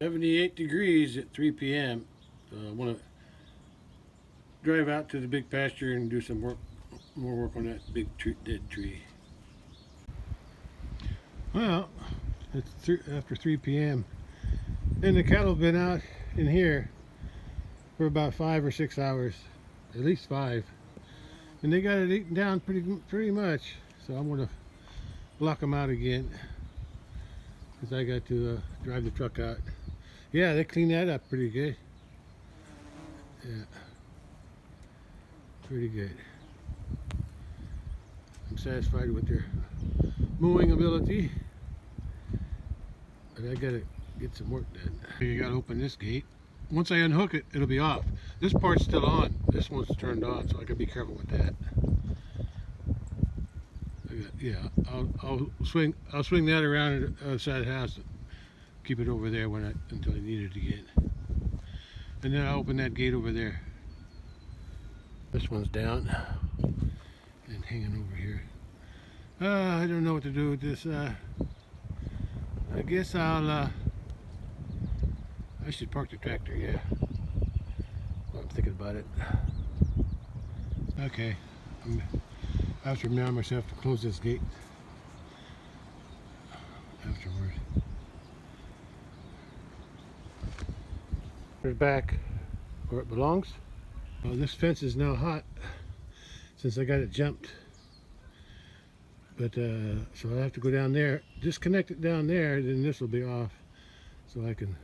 78 degrees at 3 p.m. So I want to drive out to the big pasture and do some more work on that big dead tree. Well, it's after 3 p.m. and the cattle have been out in here for about 5 or 6 hours, at least 5, and they got it eaten down pretty much. So I'm gonna block them out again because I got to drive the truck out. Yeah, they cleaned that up pretty good. Yeah, pretty good. I'm satisfied with their mowing ability, but I gotta get some work done. You gotta open this gate. Once I unhook it, it'll be off. This part's still on. This one's turned on, so I gotta be careful with that. Yeah, I'll swing that around the side of the house. Keep it over there until I need it again. And then I'll open that gate over there. This one's down and hanging over here. I don't know what to do with this. I guess I should park the tractor, yeah. I'm thinking about it. Okay, I have to remind myself to close this gate afterward. We're back where it belongs. Well, this fence is now hot since I got it jumped. But so I have to go down there, disconnect it down there, then this will be off, so I can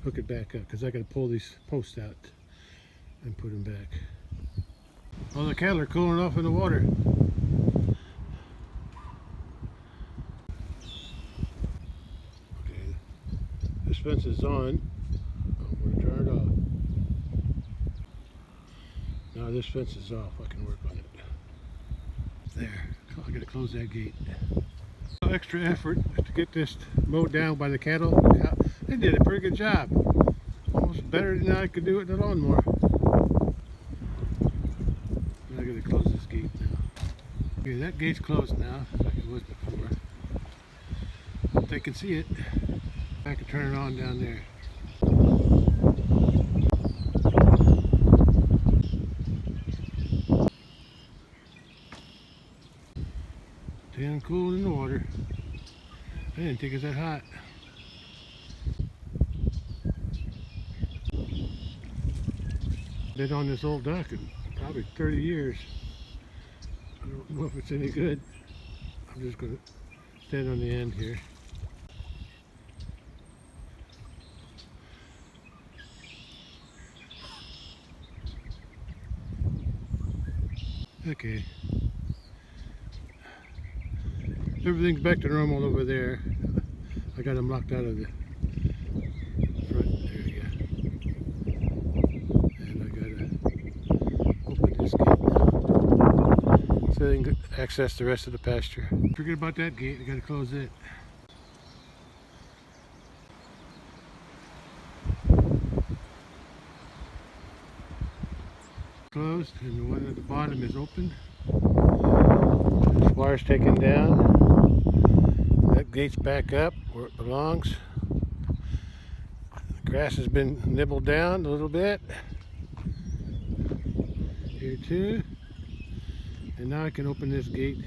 hook it back up, because I got to pull these posts out and put them back. Well, the cattle are cooling off in the water. Okay, this fence is on. I'm going to turn it off. Now this fence is off. I can work on it. There. I got to close that gate. Extra effort to get this mowed down by the cattle. They did a pretty good job. Almost better than I could do it in the lawnmower. I got to close this gate now. Okay, that gate's closed now, like it was before. If they can see it, I can turn it on down there. Staying cool in the water. I didn't think it was that hot. Been on this old dock in probably 30 years. I don't know if it's any good. I'm just going to stand on the end here. Okay. Everything's back to normal over there. I got them locked out of the front. There you go. And I gotta open this gate now so they can access the rest of the pasture. Forget about that gate. I gotta close it. Closed, and the one at the bottom is open. This wire's taken down. That gate's back up where it belongs. The grass has been nibbled down a little bit. Here too. And now I can open this gate,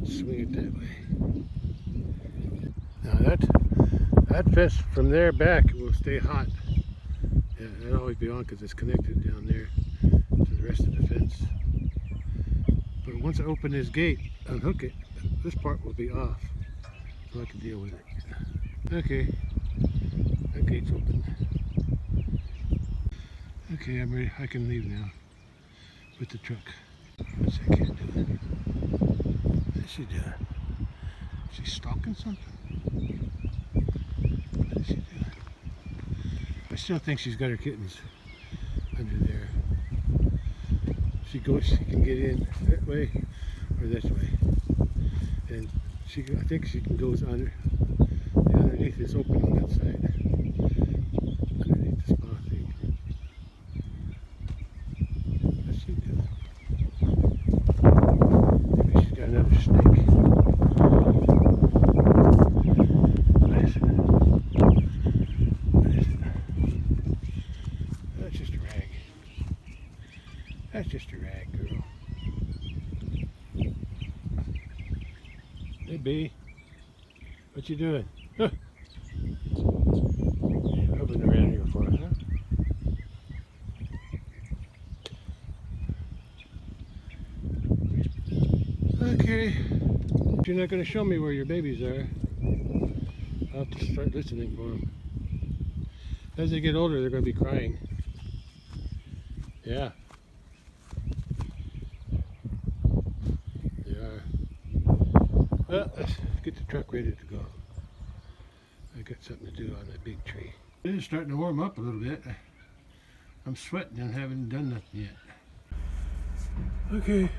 swing it that way. Now that fence from there back will stay hot. Yeah, it'll always be on because it's connected down there to the rest of the fence. But once I open this gate, unhook it, this part will be off, so I can deal with it. Okay, that gate's open. Okay, I'm ready. I can leave now with the truck. What's that cat doing? What is she doing? Is she stalking something? What is she doing? I still think she's got her kittens under there. She can get in that way or this way, and I think she can go under. The underneath is open on that side. Underneath the spa thing. What's she doing? Maybe she's got another snake. What is it? Hey, B. What you doing? Huh. Hovering around here for us, huh? Okay. You're not going to show me where your babies are. I'll have to start listening for them. As they get older, they're going to be crying. Yeah. They are. Well, let's get the truck ready to go. I got something to do on that big tree. It is starting to warm up a little bit. I'm sweating and haven't done nothing yet. Okay.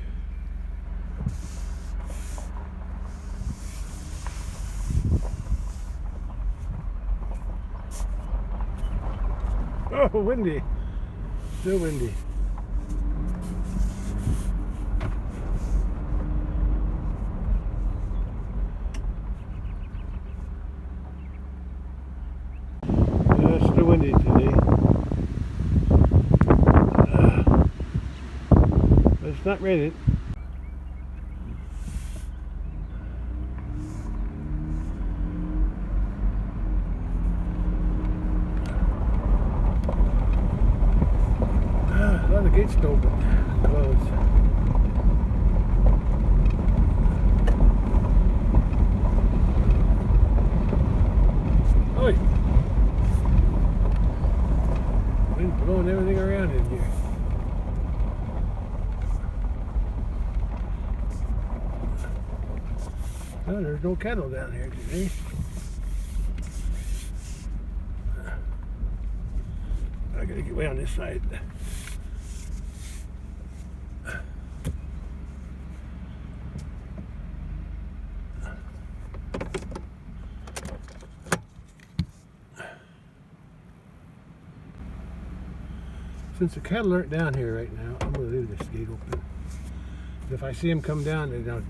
Oh, windy. Still windy. It's still windy today. But it's not raining. A lot of gates still open and closed. Oi! Wind's blowing everything around in here. Oh, there's no cattle down here today. I gotta get way on this side. Since the cattle aren't down here right now, I'm going to leave this gate open. If I see them come down, then I'll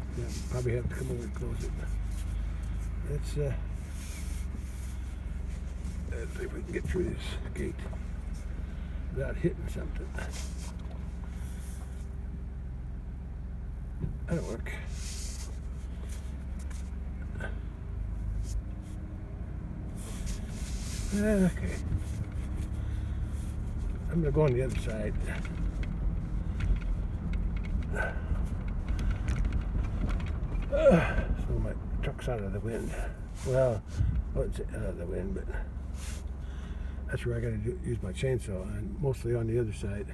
probably have to come over and close it. Let's see if we can get through this gate without hitting something. That'll work. Okay. I'm going to go on the other side. So my truck's out of the wind. Well, I wouldn't say out of the wind, but that's where I got to use my chainsaw, and mostly on the other side.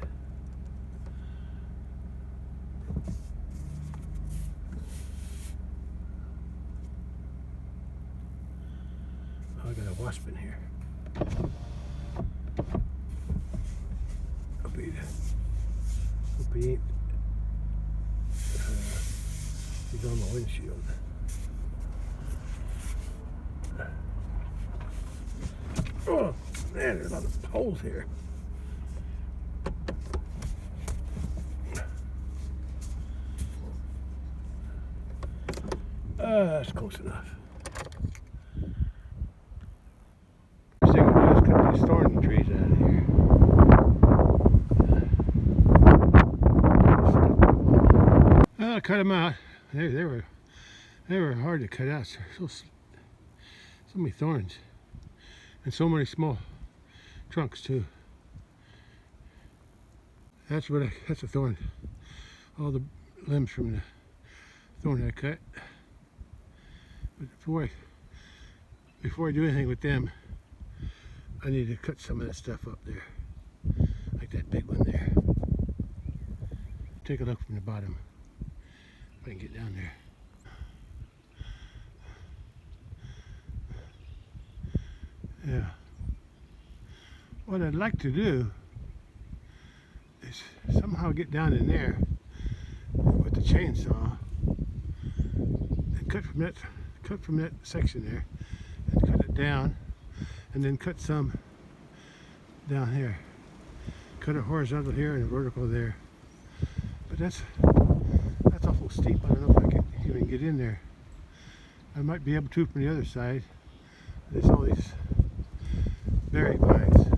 Oh, I got a wasp in here. Hope he ain't. He's on the windshield. Oh man, there's a lot of holes here. That's close enough. First thing we'll do is cut these thorn trees out of here. I cut them out. They were hard to cut out. So many thorns, and so many small trunks too. That's a thorn. All the limbs from the thorn I cut. But before I do anything with them, I need to cut some of that stuff up there, like that big one there. Take a look from the bottom. If I can get down there. Yeah. What I'd like to do is somehow get down in there with the chainsaw and cut from that section there and cut it down, and then cut some down here. Cut it horizontal here and vertical there. But that's awful steep. I don't know if I can even get in there. I might be able to from the other side. There's all these berry vines.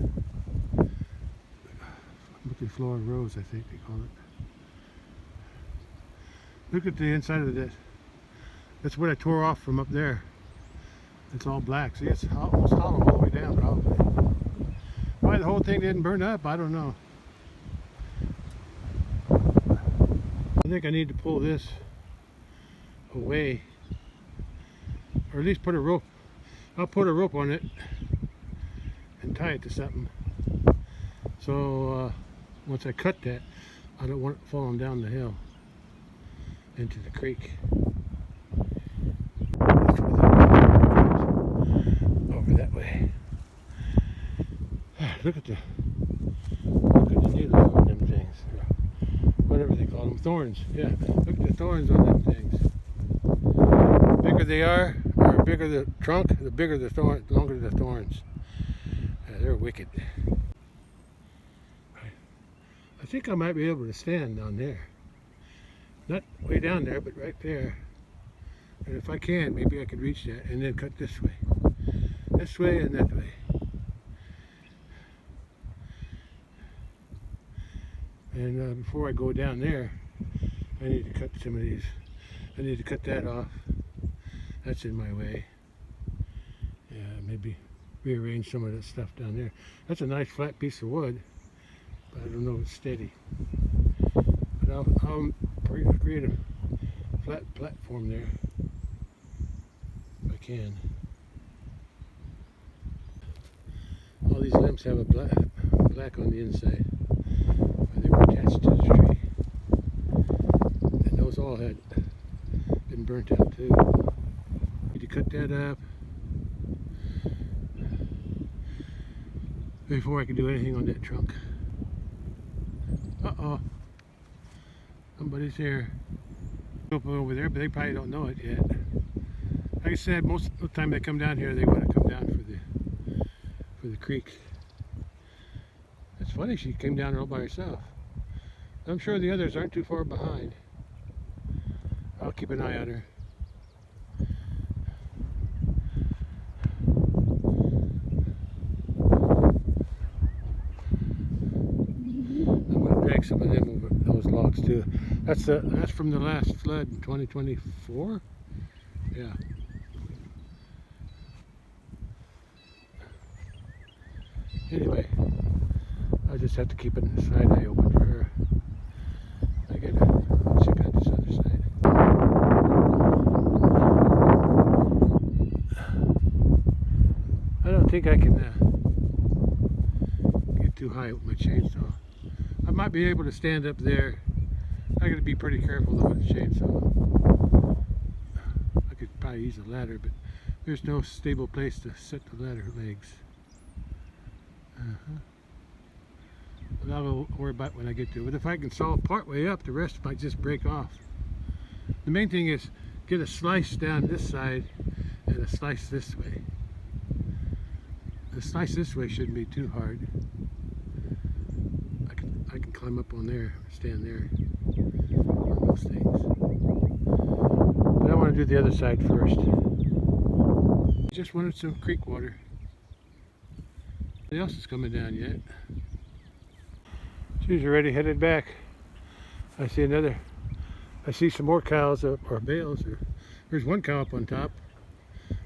Multiflora rose, I think they call it. Look at the inside of That's what I tore off from up there. It's all black. See, it's almost hollow all the way down probably. Why the whole thing didn't burn up, I don't know. I think I need to pull this away, or at least put a rope. I'll put a rope on it and tie it to something. So once I cut that, I don't want it falling down the hill into the creek. That's where that over that way. Look at the needles on them things. Whatever they call them, thorns. Yeah, look at the thorns on them things. The bigger they are, or bigger the trunk, the bigger the thorn, the longer the thorns. They're wicked. I think I might be able to stand down there. Not way down there, but right there. And if I can, maybe I could reach that and then cut this way. This way and that way. And before I go down there, I need to cut some of these. I need to cut that off. That's in my way. Yeah, maybe rearrange some of that stuff down there. That's a nice flat piece of wood, but I don't know if it's steady. But I'll create a flat platform there if I can. All these limbs have a black on the inside. They were attached to the tree, and those all had been burnt out too. Need to cut that up before I can do anything on that trunk. Uh-oh, somebody's here. Over there, but they probably don't know it yet. Like I said, most of the time they come down here, they want to come down for the creek. It's funny, she came down all by herself. I'm sure the others aren't too far behind. I'll keep an eye on her. I'm going to drag some of them over those logs too. That's from the last flood in 2024. Yeah. Anyway, I just have to keep an side eye open for her. I gotta check out this other side. I don't think I can get too high with my chainsaw. I might be able to stand up there. I gotta be pretty careful though with the chainsaw. I could probably use a ladder, but there's no stable place to set the ladder legs. But I'll worry about when I get to it. But if I can saw part way up, the rest might just break off. The main thing is get a slice down this side and a slice this way. The slice this way shouldn't be too hard. I can climb up on there, stand there on those things. But I want to do the other side first. Just wanted some creek water. Nothing else is coming down yet. She's already headed back. I see some more cows up, or bales. There's one cow up on top.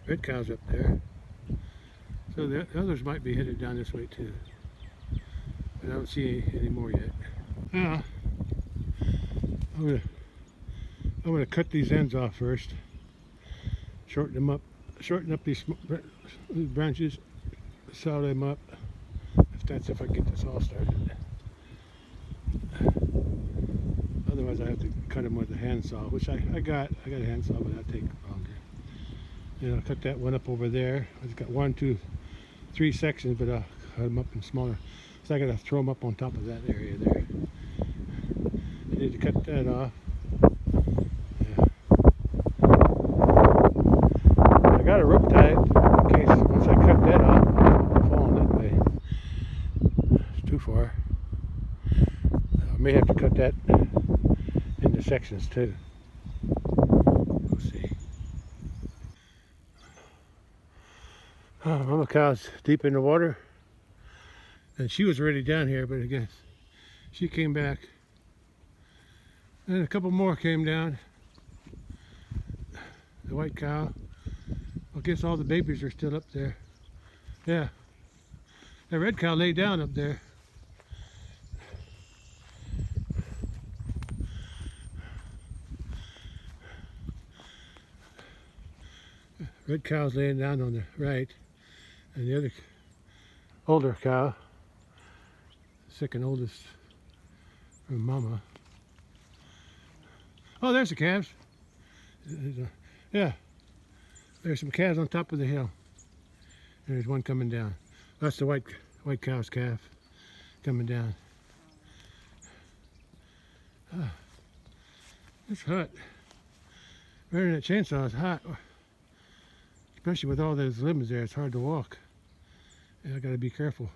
Red cow's up there. So the others might be headed down this way too. But I don't see any more yet. I'm gonna cut these ends off first. Shorten up these branches. Saw them up. If I get this all started. Otherwise I have to cut them with a handsaw, which I got a handsaw, but that'll take longer. And I'll cut that one up over there. I've got 1, 2, 3 sections, but I'll cut them up in smaller. So I gotta throw them up on top of that area there. I need to cut that off. Yeah. I got a rope tied in case once I cut that off, I'm falling that way. It's too far. I may have to cut that into sections too. We'll see. Mama cow's deep in the water, and she was already down here, but I guess she came back. And a couple more came down. the white cow. I guess all the babies are still up there. Yeah. The red cow laid down up there. Red cow's laying down on the right, and the other older cow, second oldest from mama. Oh, there's the calves. Yeah, there's some calves on top of the hill. And there's one coming down. That's the white cow's calf coming down. It's hot. Running that chainsaw is hot. Especially with all those limbs there, it's hard to walk. And I gotta be careful.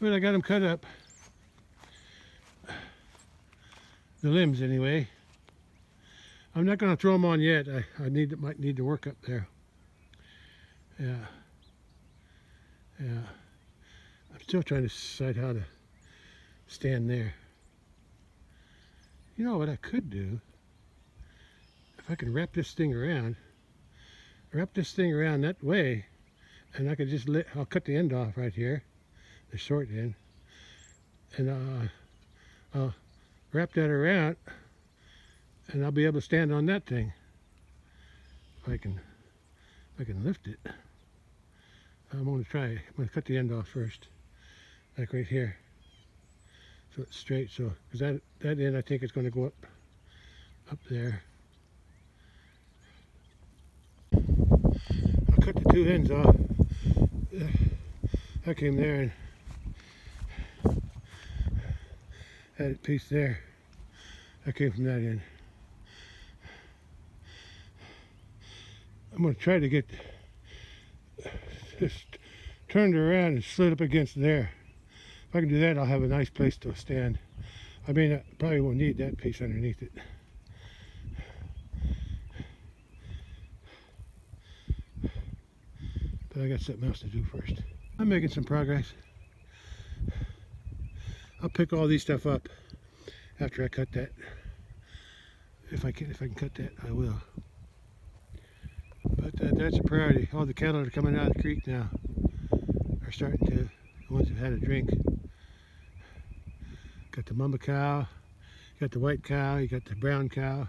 But I got them cut up. The limbs anyway. I'm not gonna throw them on yet. I might need to work up there. Yeah. I'm still trying to decide how to stand there. You know what I could do? If I could wrap this thing around that way, and I could just I'll cut the end off right here, the short end, and I'll wrap that around, and I'll be able to stand on that thing. If I can lift it. I'm going to try. I'm going to cut the end off first, like right here, so it's straight. So, because that end I think is going to go up there. I'll cut the two ends off. I came there and had a piece there. I came from that end. I'm going to try to get this turned around and slid up against there. If I can do that, I'll have a nice place to stand. I mean, I probably won't need that piece underneath it. But I got something else to do first. I'm making some progress. I'll pick all these stuff up after I cut that. If I can cut that, I will. But that's a priority. All the cattle are coming out of the creek now. Are starting to, the ones who've had a drink. Got the mama cow, you got the white cow, you got the brown cow.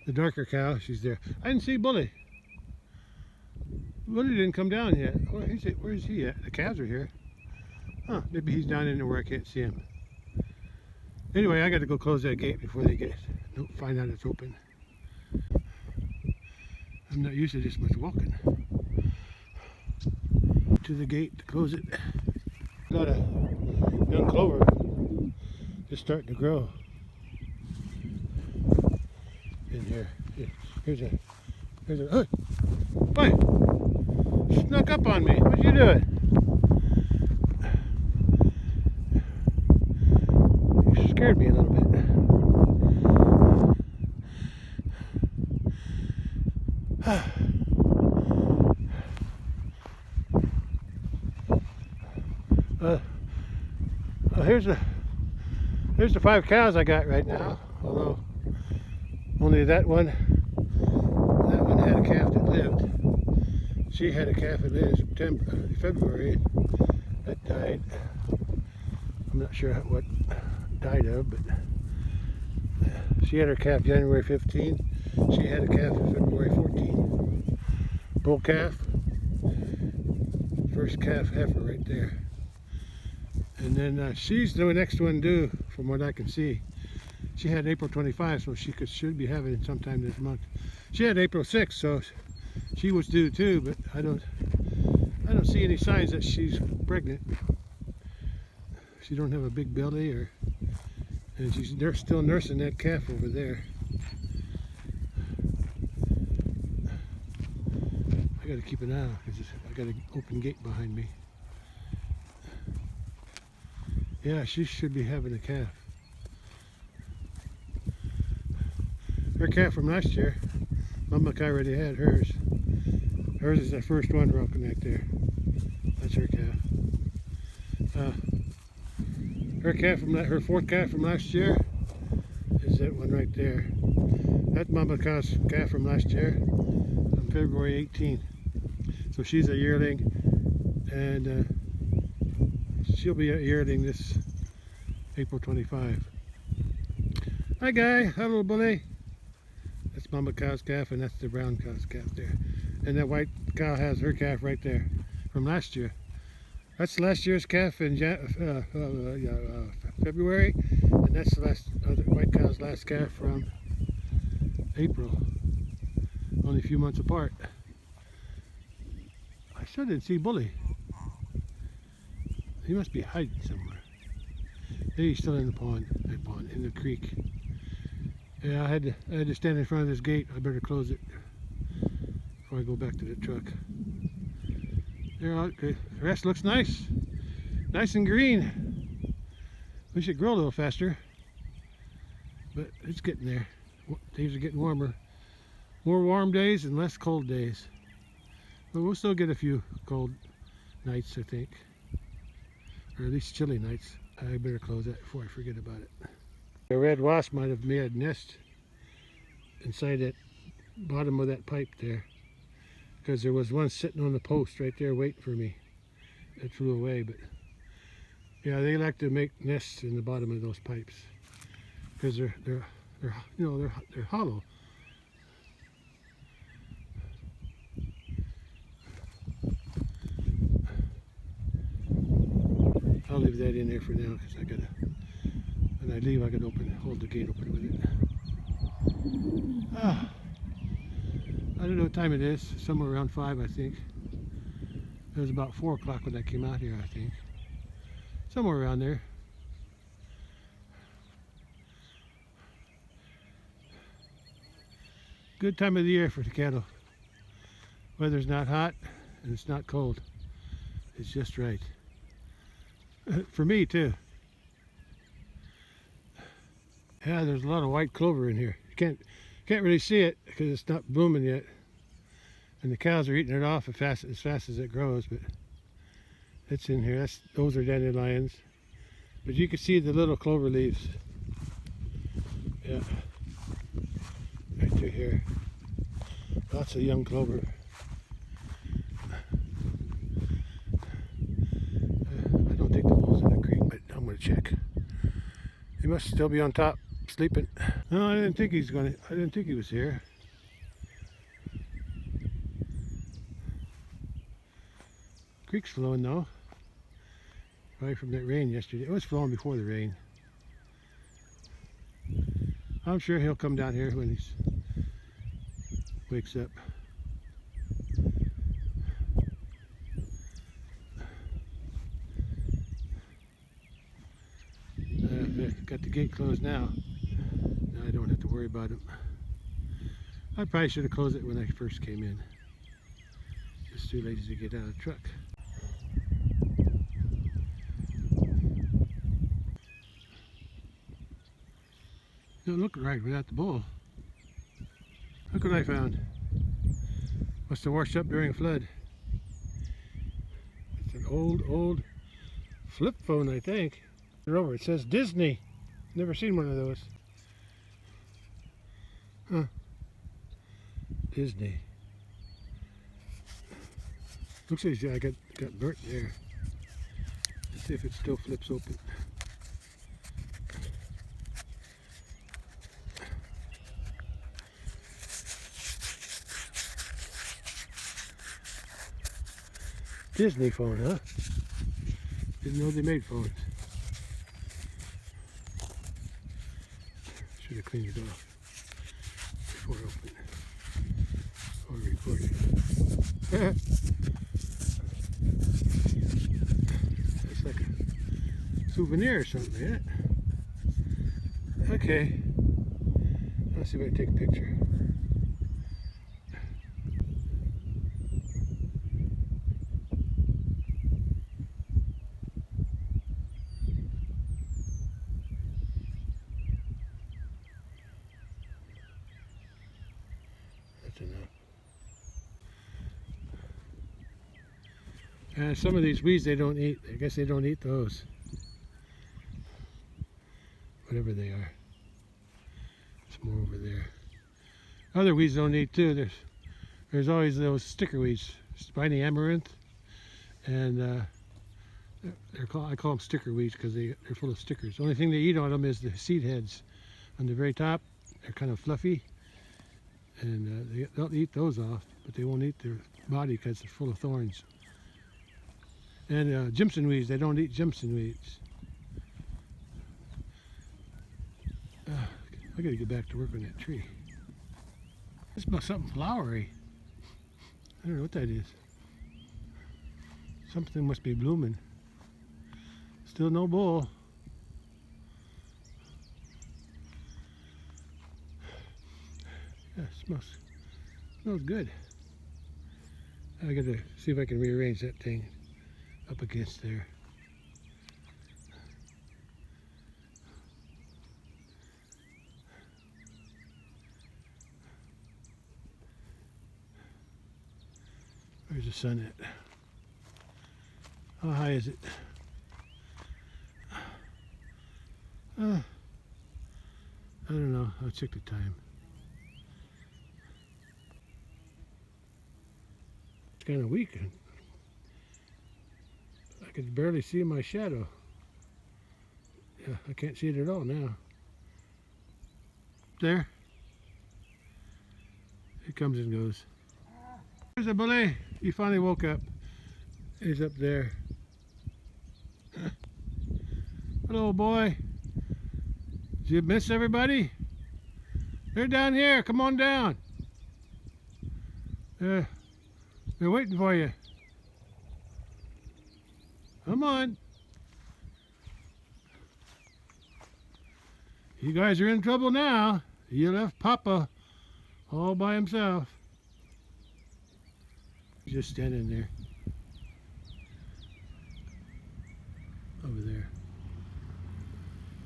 The darker cow, she's there. I didn't see Bully. Bully didn't come down yet. Where is he at? The calves are here. Huh, maybe he's down in there where I can't see him. Anyway, I got to go close that gate before they find out it's open. I'm not used to this much walking. To the gate to close it. Got a young clover just starting to grow in here. Here's a hey! Snuck up on me. What you doing? You scared me a little bit. Here's the 5 cows I got right now. Although only that one had a calf that lived. She had a calf that lived in February that died. I'm not sure what died of, but she had her calf January 15. She had a calf in February 14. Bull calf. First calf heifer right there. And then she's the next one due, from what I can see. She had April 25, so she should be having it sometime this month. She had April 6, so she was due too, but I don't see any signs that she's pregnant. She don't have a big belly, and they're still nursing that calf over there. I got to keep an eye on because I got an open gate behind me. Yeah, she should be having a calf. Her calf from last year, Mama already had hers. Hers is the first one rocking right there. That's her calf. Her calf her 4th calf from last year is that one right there. That's Mama cow's calf from last year, on February 18th. So she's a yearling, and she'll be a yearling this April 25. Hi Guy, hello bully. That's Mama cow's calf, and that's the brown cow's calf there. And that white cow has her calf right there from last year. That's last year's calf in February, and that's the last white cow's last calf from April. Only a few months apart. I still didn't see Bully. He must be hiding somewhere. Maybe he's still in the pond, in the creek. Yeah, I had to stand in front of this gate. I better close it before I go back to the truck. There, okay. The rest looks nice. Nice and green. Wish it grow a little faster. But it's getting there. Days are getting warmer. More warm days and less cold days. But we'll still get a few cold nights, I think. Or at least chilly nights. I better close that before I forget about it. A red wasp might have made a nest inside that bottom of that pipe there. Because there was one sitting on the post right there waiting for me. It flew away, but yeah, they like to make nests in the bottom of those pipes because they're hollow. I'll leave that in there for now because I gotta, when I leave, I gotta hold the gate open with it. I don't know what time it is. Somewhere around 5, I think. It was about 4 o'clock when I came out here, I think. Somewhere around there. Good time of the year for the cattle. Weather's not hot and it's not cold. It's just right. For me too. Yeah, there's a lot of white clover in here. You can't really see it because it's not blooming yet. And the cows are eating it off as fast as it grows, but it's in here. Those are dandelions. But you can see the little clover leaves. Yeah. Right through here. Lots of young clover. I don't think the bull's in the creek, but I'm gonna check. He must still be on top, sleeping. No, I didn't think he was here. Creek's flowing though. Probably from that rain yesterday. It was flowing before the rain. I'm sure he'll come down here when he wakes up. Got the gate closed now. Now I don't have to worry about him. I probably should have closed it when I first came in. Just too lazy to get out of the truck. Don't look right without the bull. Look what I found. Must have washed up during a flood. It's an old flip phone, I think. Over, it says Disney. Never seen one of those. Huh. Disney. Looks like I got burnt there. Let's see if it still flips open. Disney phone, huh? Didn't know they made phones. Should have cleaned it off before I opened it. Or recorded. It's like a souvenir or something, yeah? Okay. Let's see if I can take a picture. Enough. Some of these weeds they don't eat. I guess they don't eat those. Whatever they are. more over there. Other weeds don't need too. There's always those sticker weeds, spiny amaranth, and I call them sticker weeds because they're full of stickers. The only thing they eat on them is the seed heads on the very top. They're kind of fluffy, and they'll eat those off, but they won't eat their body because they're full of thorns. And Jimson weeds, they don't eat Jimson weeds. I gotta get back to work on that tree. It smells something flowery. I don't know what that is. Something must be blooming. Still no bull. Yeah, it smells good. I gotta see if I can rearrange that thing up against there. Where's the sun at? How high is it? I don't know. I'll check the time. It's kind of weak. I could barely see my shadow. Yeah, I can't see it at all now. There. It comes and goes. There's a bully. He finally woke up. He's up there. Hello, boy. Did you miss everybody? They're down here. Come on down. They're waiting for you. Come on. You guys are in trouble now. You left Papa all by himself. He's just standing there. Over there.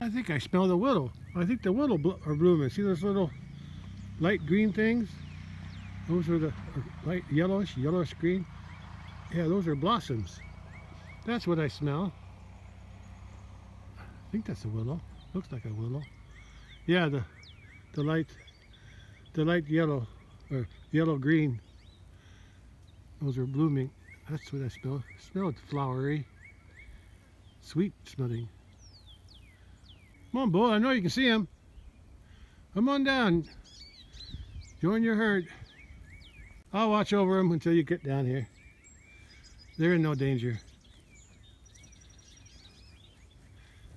I think I smell the willow. I think the willow are blooming. See those little light green things? Those are the light yellowish green. Yeah, those are blossoms. That's what I smell. I think that's a willow. Looks like a willow. Yeah, the light yellow or yellow green. Those are blooming. That's what I smell. I smell it flowery, sweet smelling. Come on, bull. I know you can see him. Come on down. Join your herd. I'll watch over them until you get down here. They're in no danger.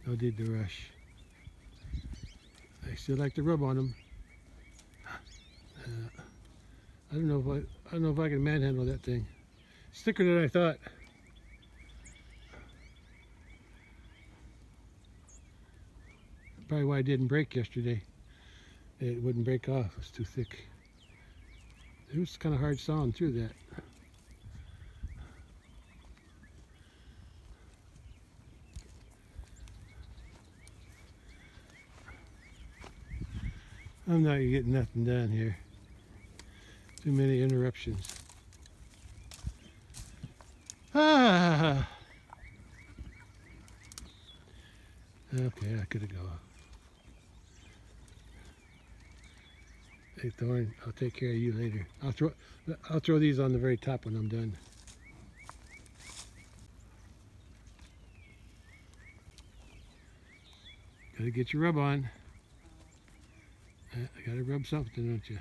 No need to rush. I still like to rub on them. I don't know if I can manhandle that thing. It's thicker than I thought. Probably why it didn't break yesterday. It wouldn't break off. It was too thick. It was kind of hard sawing through that. I'm not getting nothing done here. Too many interruptions. Ah. Okay, I gotta go. Hey Thorn, I'll take care of you later. I'll throw these on the very top when I'm done. Gotta get your rub on. I gotta rub something, don't you?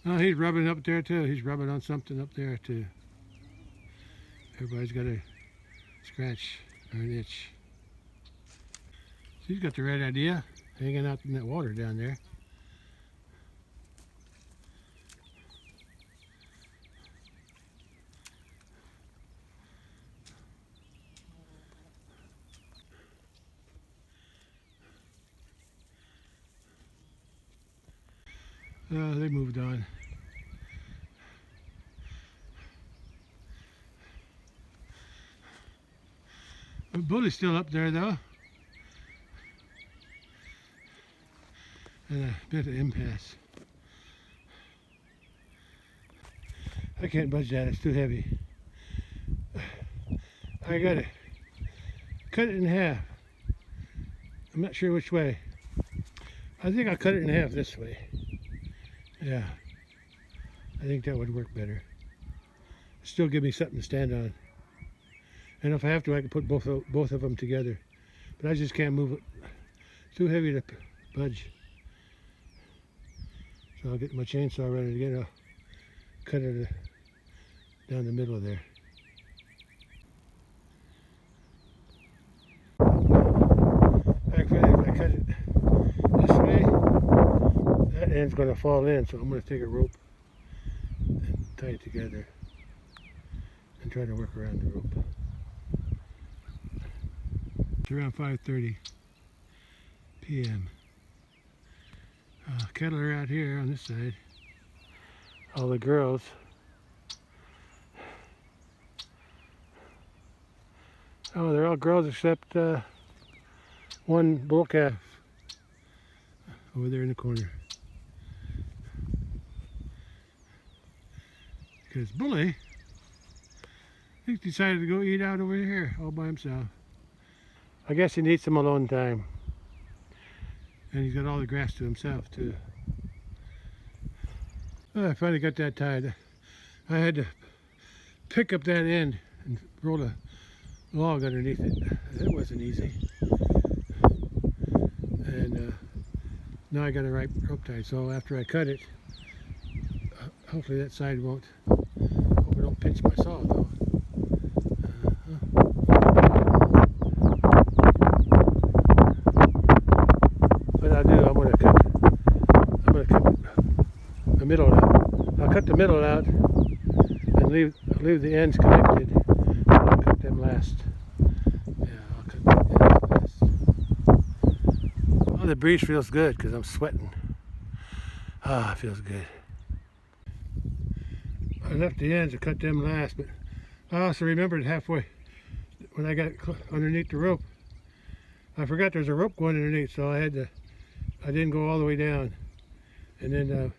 Oh, he's rubbing up there too. He's rubbing on something up there too. Everybody's got a scratch or an itch. She's got the right idea, hanging out in that water down there. They moved on. The bully's still up there though. And a bit of impasse. I can't budge that, it's too heavy. I gotta cut it in half. I'm not sure which way. I think I'll cut it in half this way. Yeah, I think that would work better. Still give me something to stand on. And if I have to, I can put both of them together. But I just can't move it. It's too heavy to budge. So I'll get my chainsaw ready again. I'll cut it down the middle there. Actually, if I cut it this way, that end's going to fall in. So I'm going to take a rope and tie it together and try to work around the rope. It's around 5:30 p.m. Cattle are out here on this side. All the girls. Oh, they're all girls except one bull calf over there in the corner. Because Bully, he decided to go eat out over here all by himself. I guess he needs some alone time. And he's got all the grass to himself too. Oh, I finally got that tied. I had to pick up that end and roll a log underneath it. That wasn't easy. And now I got a right rope tie. So after I cut it, hopefully that side won't. Hope I don't pinch my saw though. What I'll do, I'm gonna cut the middle out. I'll cut the middle out and leave the ends connected. I'll cut them last. Yeah, I'll cut the ends last. Oh, the breeze feels good because I'm sweating. Ah, it feels good. I left the ends to cut them last, but I also remembered halfway when I got underneath the rope, I forgot there's a rope going underneath, so I didn't go all the way down. And then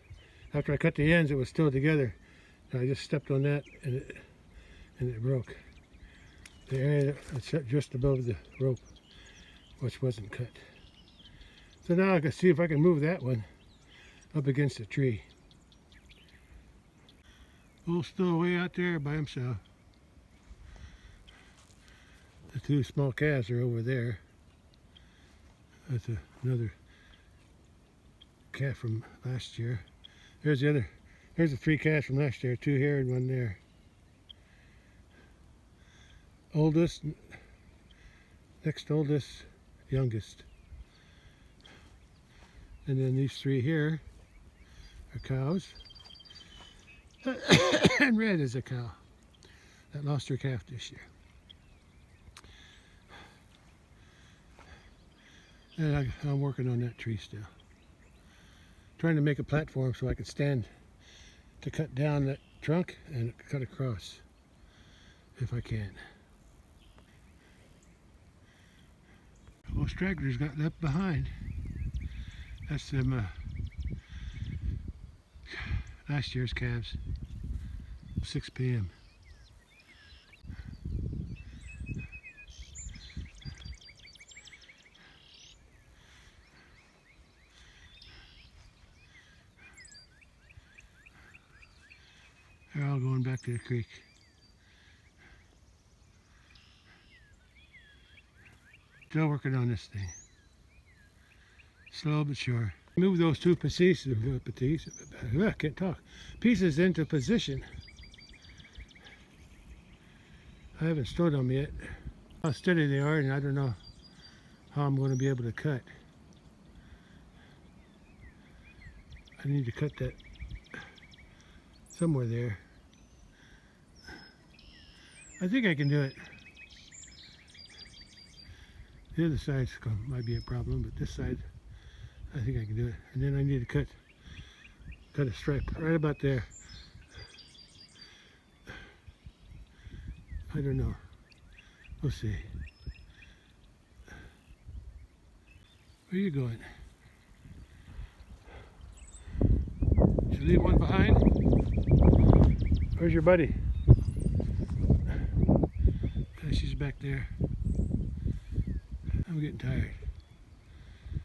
after I cut the ends, it was still together. And I just stepped on that and it broke. The area that's just above the rope, which wasn't cut. So now I can see if I can move that one up against the tree. Bull's still way out there by himself. The two small calves are over there. That's another calf from last year. There's the three calves from last year, two here and one there. Oldest, next oldest, youngest. And then these three here are cows. And Red is a cow that lost her calf this year. And I'm working on that tree still. Trying to make a platform so I can stand to cut down that trunk and cut across if I can. Well, stragglers got left behind. That's them last year's calves. 6 p.m. They're all going back to the creek. Still working on this thing. Slow but sure. Move those two pieces into position. I haven't stored them yet. How steady they are, and I don't know how I'm going to be able to cut. I need to cut that somewhere there. I think I can do it. The other side might be a problem, but this side, I think I can do it. And then I need to cut a stripe right about there. I don't know. We'll see. Where are you going? Did you leave one behind? Where's your buddy? She's back there. I'm getting tired.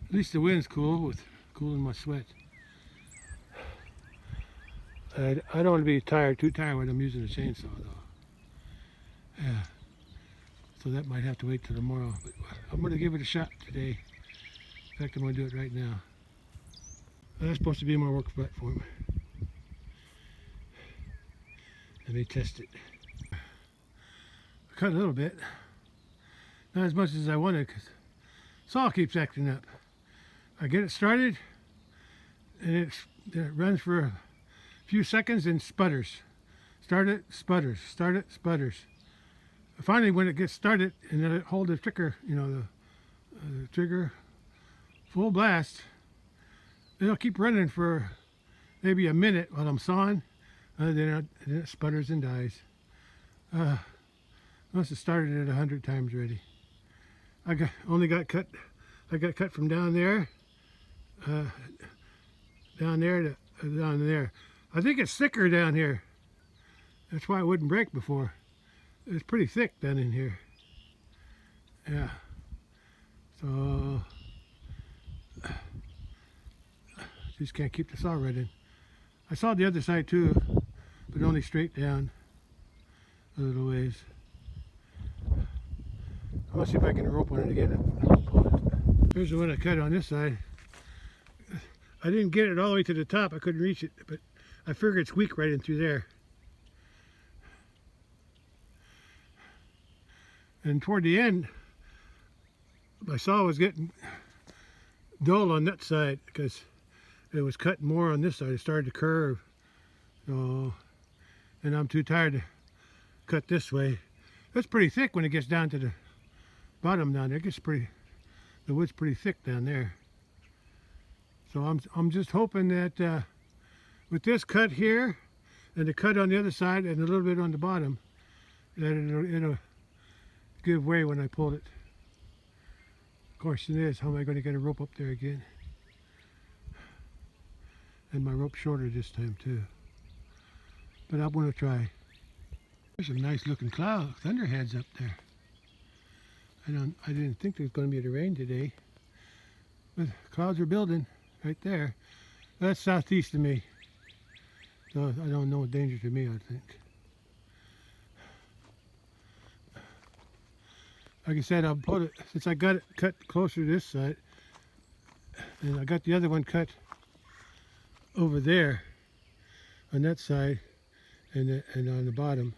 At least the wind's cool with cooling my sweat. I don't want to be too tired when I'm using a chainsaw though. Yeah. So that might have to wait till tomorrow. But I'm going to give it a shot today. In fact, I'm going to do it right now. That's supposed to be my work platform. Let me test it. I cut a little bit. Not as much as I wanted because the saw keeps acting up. I get it started and it runs for a few seconds and sputters. Start it, sputters. Start it, sputters. Finally, when it gets started and then I hold the trigger, you know, the trigger full blast, it'll keep running for maybe a minute while I'm sawing, and then it sputters and dies. Must have started it 100 times already. I got cut from down there to down there. I think it's thicker down here. That's why it wouldn't break before. It's pretty thick down in here. Yeah. So just can't keep the saw running. I sawed the other side too, but only straight down a little ways. I'm gonna see if I can rope on it again. Here's the one I cut on this side. I didn't get it all the way to the top. I couldn't reach it, but I figured it's weak right in through there. And toward the end, my saw was getting dull on that side because it was cutting more on this side. It started to curve. So, and I'm too tired to cut this way. It's pretty thick when it gets down to the bottom down there. It gets the wood's pretty thick down there. So I'm just hoping that with this cut here and the cut on the other side and a little bit on the bottom, that it'll give way when I pull it. Question is, how am I going to get a rope up there again? And my rope's shorter this time too. But I'm going to try. There's some nice looking cloud, thunderheads up there. I didn't think there was going to be any rain today. But clouds are building right there. That's southeast of me. So I don't know danger to me, I think. Like I said, I'll put it, since I got it cut closer to this side, and I got the other one cut over there on that side and on the bottom.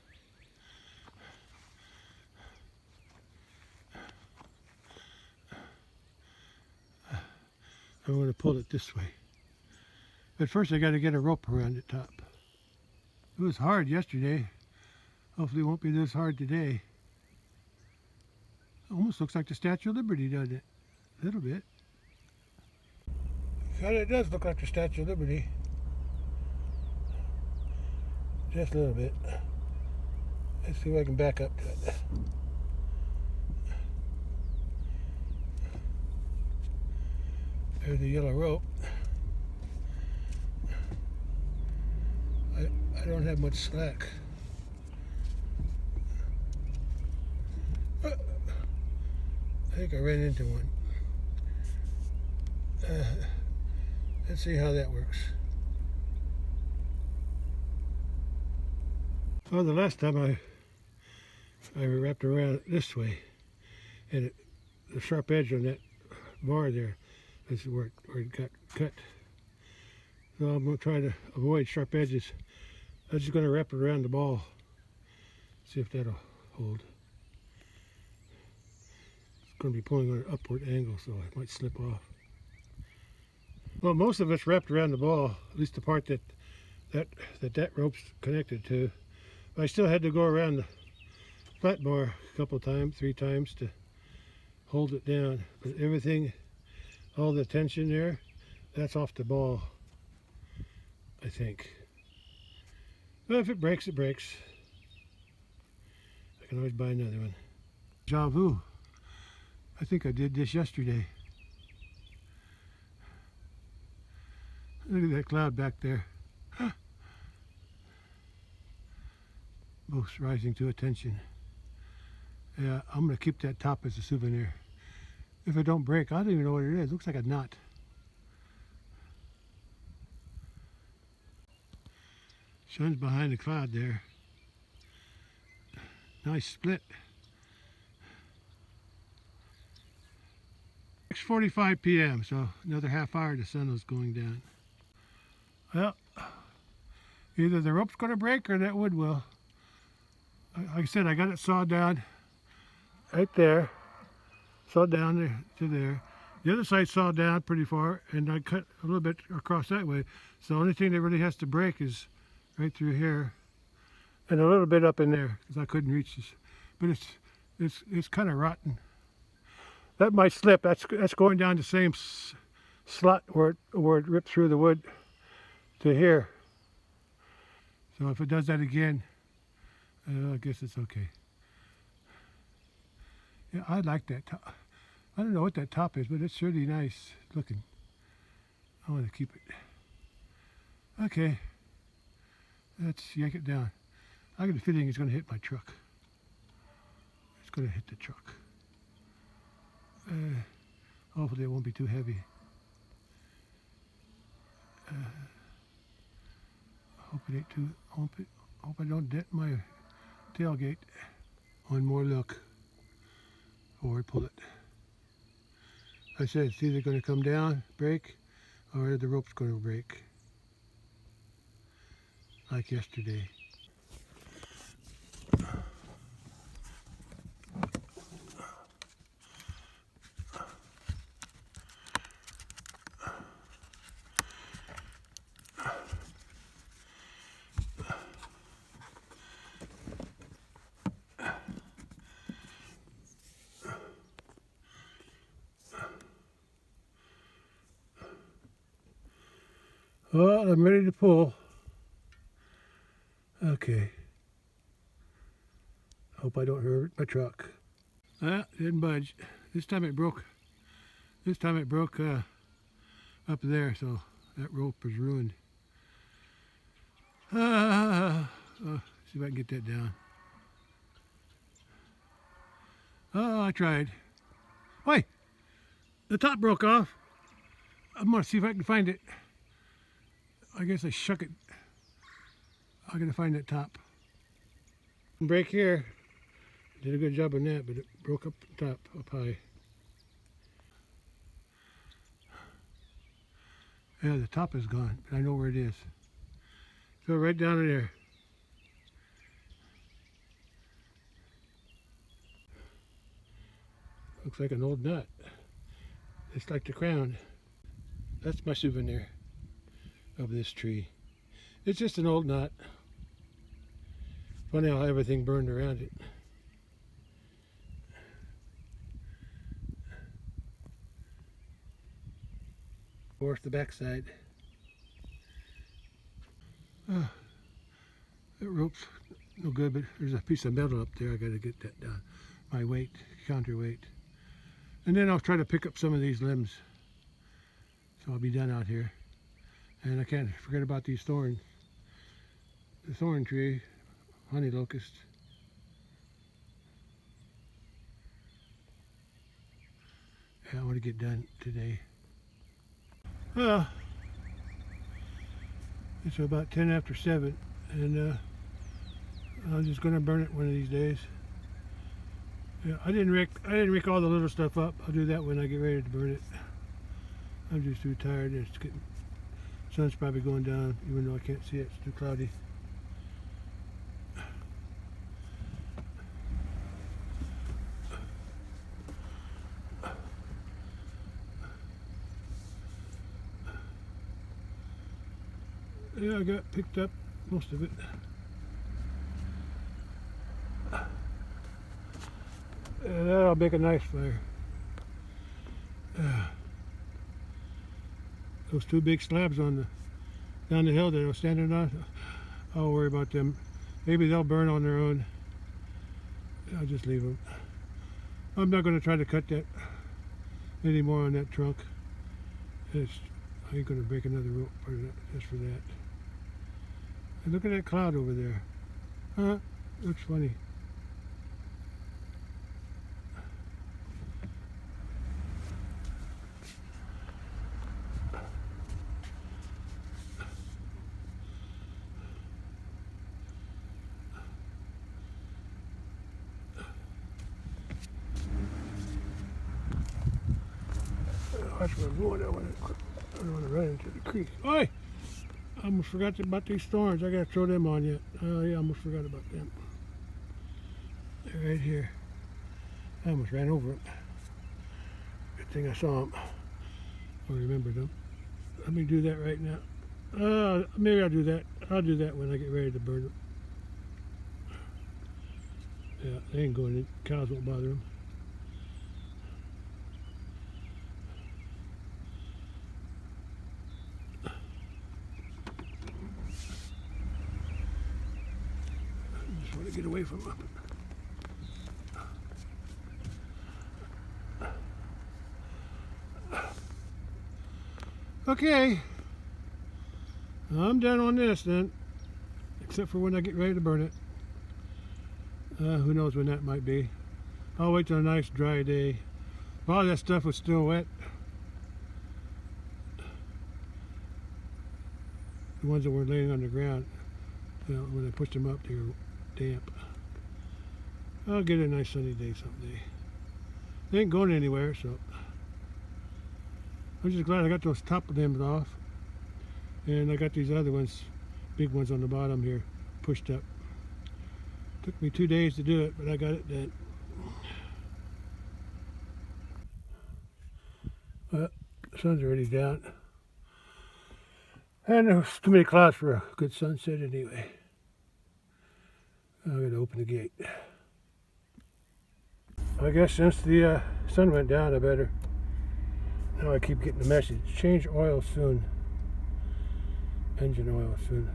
I'm going to pull it this way. But first I got to get a rope around the top. It was hard yesterday. Hopefully it won't be this hard today. Almost looks like the Statue of Liberty, doesn't it? A little bit. Kind of does look like the Statue of Liberty. Just a little bit. Let's see if I can back up to it. There's the yellow rope. I don't have much slack. I think I ran into one. Let's see how that works. Well, the last time I wrapped around it this way, and the sharp edge on that bar there is where it got cut. So I'm going to try to avoid sharp edges. I'm just going to wrap it around the ball, see if that'll hold. Going to be pulling on an upward angle, so it might slip off. Well, most of it's wrapped around the ball, at least the part that rope's connected to. But I still had to go around the flat bar a couple of times, 3 times to hold it down. But everything, all the tension there, that's off the ball, I think. But if it breaks, it breaks. I can always buy another one. Déjà vu. I think I did this yesterday. Look at that cloud back there. Both rising to attention. Yeah, I'm going to keep that top as a souvenir. If it don't break, I don't even know what it is. It looks like a knot. Sun's behind the cloud there. Nice split. 6:45 p.m. So another half hour the sun is going down. Well, either the rope's going to break or that wood will. Like I said, I got it sawed down right there. Sawed down there to there. The other side sawed down pretty far, and I cut a little bit across that way. So the only thing that really has to break is right through here, and a little bit up in there because I couldn't reach this. But it's kind of rotten. That might slip. That's going down the same slot where it ripped through the wood to here. So if it does that again, I guess it's okay. Yeah, I like that top. I don't know what that top is, but it's really nice looking. I want to keep it. Okay, let's yank it down. I got a feeling it's going to hit my truck. It's going to hit the truck. Hopefully it won't be too heavy. Hope it ain't too. Hope I don't dent my tailgate. One more look. Or pull it. I said it's either going to come down, break, or the rope's going to break. Like yesterday. Well, I'm ready to pull. Okay. Hope I don't hurt my truck. Didn't budge. This time it broke. This time it broke up there, so that rope is ruined. See if I can get that down. Oh, I tried. Wait! The top broke off. I'm gonna see if I can find it. I guess I shook it. I gotta find that top. Break here. Did a good job on that, but it broke up the top, up high. Yeah, the top is gone, but I know where it is. Go right down in there. Looks like an old nut. It's like the crown. That's my souvenir of this tree. It's just an old nut. Funny how everything burned around it. Or the backside. That rope's no good, but there's a piece of metal up there. I gotta get that down. My weight, counterweight. And then I'll try to pick up some of these limbs. So I'll be done out here. And I can't forget about these thorns. The thorn tree, honey locust. Yeah, I want to get done today. It's about 10 after 7, and I'm just going to burn it one of these days. Yeah, I didn't rake all the little stuff up. I'll do that when I get ready to burn it. I'm just too tired. It's getting, sun's probably going down, even though I can't see it. It's too cloudy. Yeah, I got picked up most of it. That'll make a nice fire. Those two big slabs on down the hill that I was standing on, I'll worry about them. Maybe they'll burn on their own. I'll just leave them. I'm not going to try to cut that anymore on that trunk. I ain't gonna break another rope for that, just for that. And look at that cloud over there. Huh? Looks funny. That's where I'm going. I don't want to run into the creek. Oi! I almost forgot about these thorns. I gotta throw them on yet. Oh yeah, I almost forgot about them. They're right here. I almost ran over them. Good thing I saw them. I remembered them. Let me do that right now. Maybe I'll do that. I'll do that when I get ready to burn them. Yeah, they ain't going in. Cows won't bother them. Just want to get away from them. Okay, I'm done on this then, except for when I get ready to burn it. Who knows when that might be. I'll wait till a nice dry day. A lot of that stuff was still wet. The ones that were laying on the ground, you know, when I pushed them up, they were damp. I'll get a nice sunny day someday. They ain't going anywhere, so I'm just glad I got those top limbs off. And I got these other ones, big ones on the bottom here, pushed up. Took me 2 days to do it, but I got it done. Well, the sun's already down. And there's too many clouds for a good sunset anyway. I'm going to open the gate. I guess since the sun went down, I better. Now I keep getting the message. Change oil soon. Engine oil soon.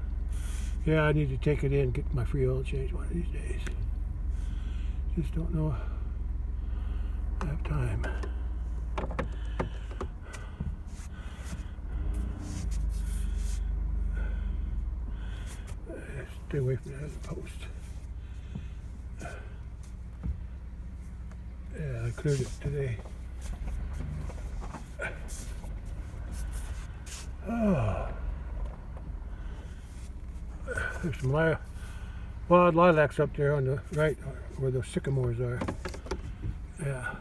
Yeah, I need to take it in and get my free oil change one of these days. Just don't know if I have time. Stay away from that other post. Yeah, I cleared it today. Oh. There's some wild lilacs up there on the right where those sycamores are. Yeah,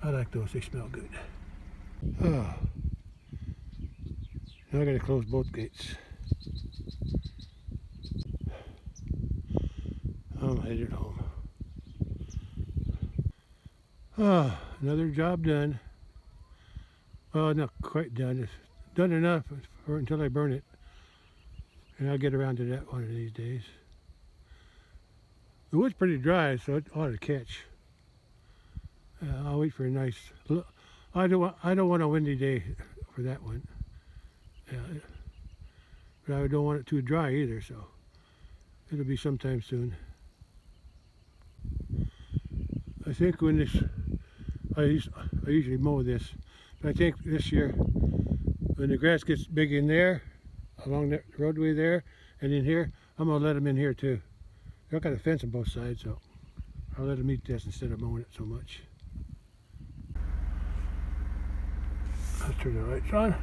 I like those. They smell good. Oh. Now I gotta close both gates. I'm headed home. Oh, another job done. Well, not quite done. It's done enough until I burn it. And I'll get around to that one of these days. The wood's pretty dry, so it ought to catch. I'll wait for a nice. I don't want a windy day for that one. But I don't want it too dry either, so it'll be sometime soon. I think when this, I usually mow this, but I think this year when the grass gets big in there, along that roadway there, and in here, I'm gonna let them in here too. I've got a fence on both sides, so I'll let them eat this instead of mowing it so much. Let's turn the lights on.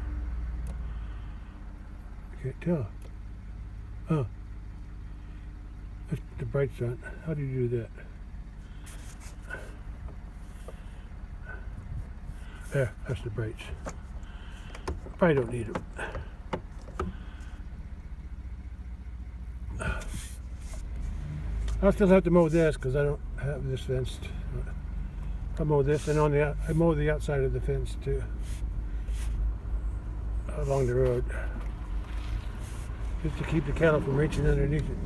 I can't tell. Oh, that's the brights on. How do you do that? There, that's the brights. Probably don't need them. I'll still have to mow this because I don't have this fenced. I mow this, and I mow the outside of the fence too, along the road, just to keep the cattle from reaching underneath it.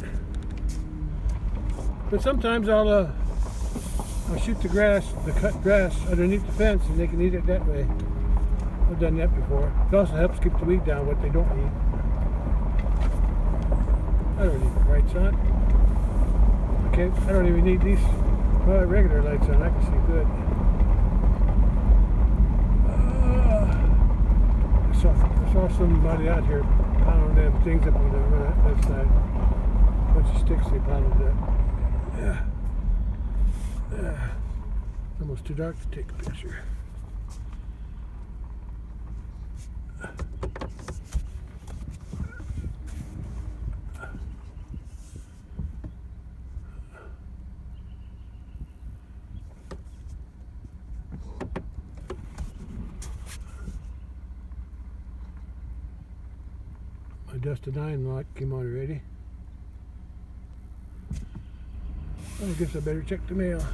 But sometimes I'll shoot the cut grass underneath the fence, and they can eat it that way. I've done that before. It also helps keep the weed down, what they don't eat. I don't need the lights on. Okay, I don't even need these regular lights on. I can see good. The saw somebody out here piling them things up on the left side. A bunch of sticks they piled up. Yeah. Almost too dark to take a picture. My dusted iron light came on already. I guess I better check the mail.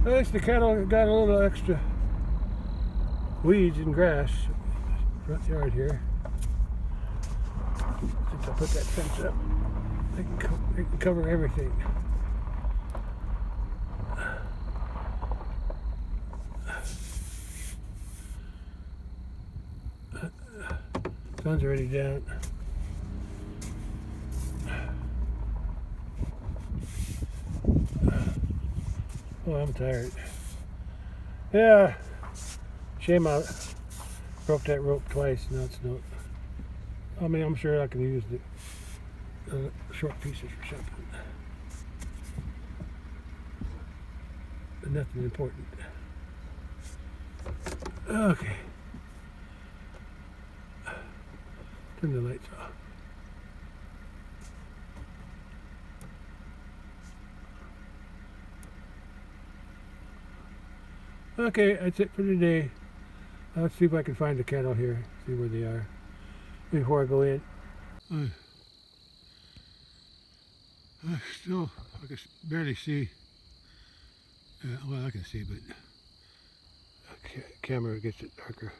At least the cattle got a little extra weeds and grass in the front yard here. Since I put that fence up, they can cover everything. Sun's already down. Oh, I'm tired. Yeah, shame I broke that rope twice. Now it's not. I mean, I'm sure I can use the short pieces for something, but nothing important. Okay. Turn the lights off. Okay, that's it for today. Let's see if I can find the cattle here, see where they are before I go in. Still, I can barely see. Well, I can see, but camera gets it darker.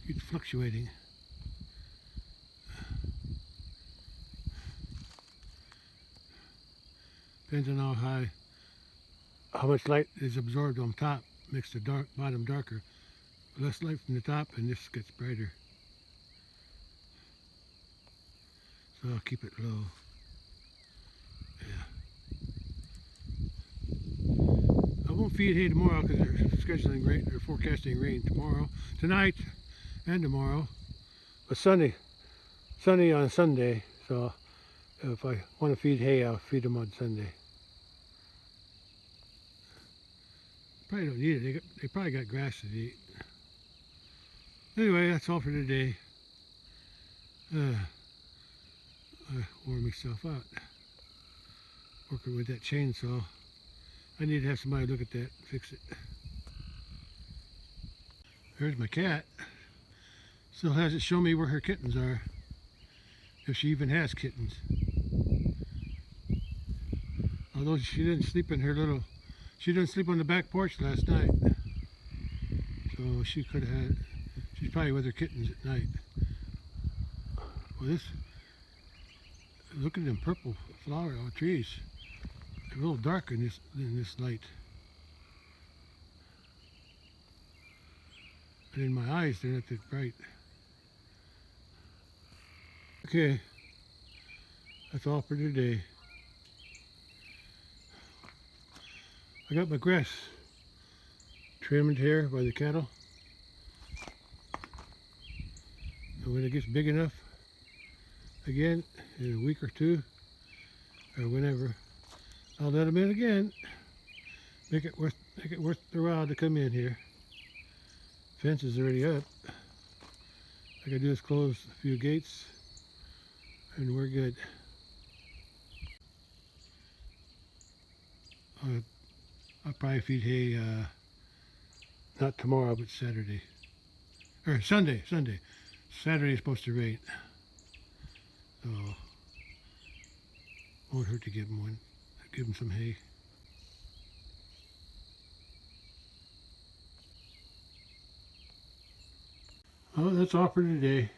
Keeps fluctuating. Depends on how much light is absorbed on top, makes the bottom darker. Less light from the top and this gets brighter. So I'll keep it low. Yeah. I won't feed hay tomorrow because they're scheduling rain, they're forecasting rain tonight and tomorrow. But sunny on Sunday, so if I want to feed hay, I'll feed them on Sunday. Probably don't need it. They probably got grass to eat. Anyway, that's all for today. I wore myself out working with that chainsaw. I need to have somebody look at that and fix it. There's my cat. Still hasn't shown me where her kittens are, if she even has kittens. Although she didn't sleep on the back porch last night. So she's probably with her kittens at night. Well, look at them purple flower trees. They're a little darker in this light. And in my eyes, they're not that bright. Okay, that's all for today. I got my grass trimmed here by the cattle. And when it gets big enough, again, in a week or two, or whenever, I'll let them in again. Make it worth their while to come in here. Fence is already up. All I gotta do is close a few gates, and we're good. I'll probably feed hay, not tomorrow, but Saturday. Or Sunday. Saturday is supposed to rain. So, won't hurt to give them one. Give them some hay. Well, that's all for today.